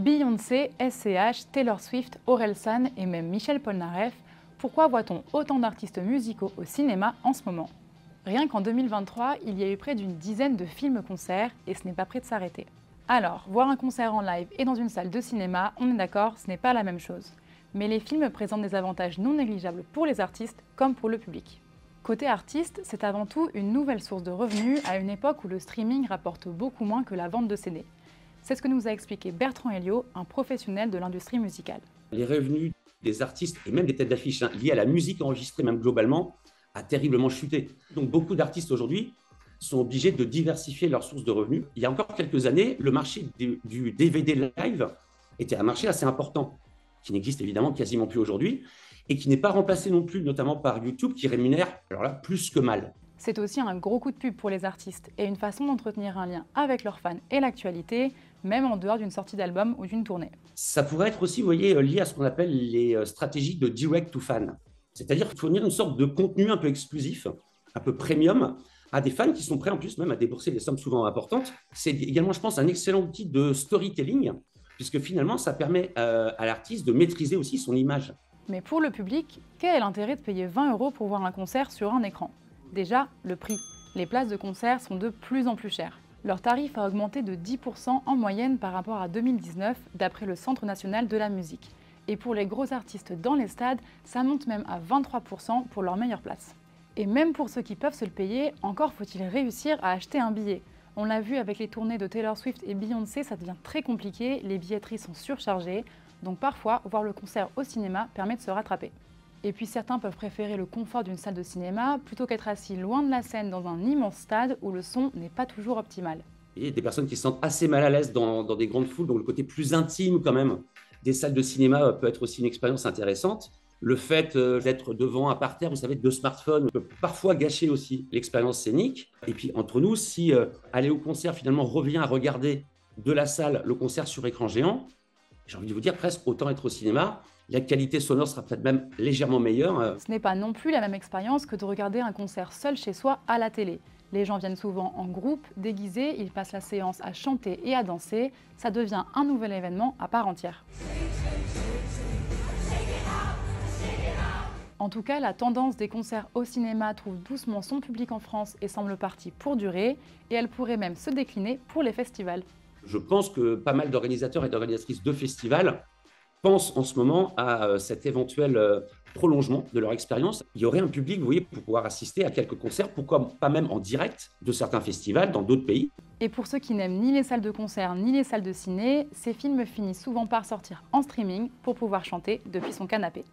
Beyoncé, SCH, Taylor Swift, Orelsan et même Michel Polnareff, pourquoi voit-on autant d'artistes musicaux au cinéma en ce moment? Rien qu'en 2023, il y a eu près d'une dizaine de films-concerts et ce n'est pas prêt de s'arrêter. Alors, voir un concert en live et dans une salle de cinéma, on est d'accord, ce n'est pas la même chose. Mais les films présentent des avantages non négligeables pour les artistes comme pour le public. Côté artiste, c'est avant tout une nouvelle source de revenus à une époque où le streaming rapporte beaucoup moins que la vente de CD. C'est ce que nous a expliqué Bertrand Helliot, un professionnel de l'industrie musicale. Les revenus des artistes et même des têtes d'affiche liées à la musique enregistrée même globalement a terriblement chuté. Donc beaucoup d'artistes aujourd'hui sont obligés de diversifier leurs sources de revenus. Il y a encore quelques années, le marché du DVD live était un marché assez important, qui n'existe évidemment quasiment plus aujourd'hui, et qui n'est pas remplacé non plus, notamment par YouTube, qui rémunère, alors là, plus que mal. C'est aussi un gros coup de pub pour les artistes et une façon d'entretenir un lien avec leurs fans et l'actualité, même en dehors d'une sortie d'album ou d'une tournée. Ça pourrait être aussi, vous voyez, lié à ce qu'on appelle les stratégies de direct to fan, c'est-à-dire fournir une sorte de contenu un peu exclusif, un peu premium, à des fans qui sont prêts en plus même à débourser des sommes souvent importantes. C'est également, je pense, un excellent outil de storytelling, puisque finalement, ça permet à l'artiste de maîtriser aussi son image. Mais pour le public, quel est l'intérêt de payer 20 € pour voir un concert sur un écran? Déjà, le prix. Les places de concert sont de plus en plus chères. Leur tarif a augmenté de 10% en moyenne par rapport à 2019, d'après le Centre national de la musique. Et pour les gros artistes dans les stades, ça monte même à 23% pour leurs meilleures places. Et même pour ceux qui peuvent se le payer, encore faut-il réussir à acheter un billet. On l'a vu avec les tournées de Taylor Swift et Beyoncé, ça devient très compliqué, les billetteries sont surchargées, donc parfois, voir le concert au cinéma permet de se rattraper. Et puis certains peuvent préférer le confort d'une salle de cinéma plutôt qu'être assis loin de la scène dans un immense stade où le son n'est pas toujours optimal. Il y a des personnes qui se sentent assez mal à l'aise dans des grandes foules, donc le côté plus intime quand même des salles de cinéma peut être aussi une expérience intéressante. Le fait d'être devant un parterre, vous savez, de smartphones peut parfois gâcher aussi l'expérience scénique. Et puis entre nous, si aller au concert finalement revient à regarder de la salle le concert sur écran géant, j'ai envie de vous dire presque autant être au cinéma. La qualité sonore sera peut-être même légèrement meilleure. Ce n'est pas non plus la même expérience que de regarder un concert seul chez soi à la télé. Les gens viennent souvent en groupe, déguisés, ils passent la séance à chanter et à danser. Ça devient un nouvel événement à part entière. En tout cas, la tendance des concerts au cinéma trouve doucement son public en France et semble partie pour durer, et elle pourrait même se décliner pour les festivals. Je pense que pas mal d'organisateurs et d'organisatrices de festivals pensent en ce moment à cet éventuel prolongement de leur expérience. Il y aurait un public, vous voyez, pour pouvoir assister à quelques concerts, pourquoi pas même en direct de certains festivals dans d'autres pays. Et pour ceux qui n'aiment ni les salles de concert ni les salles de ciné, ces films finissent souvent par sortir en streaming pour pouvoir chanter depuis son canapé.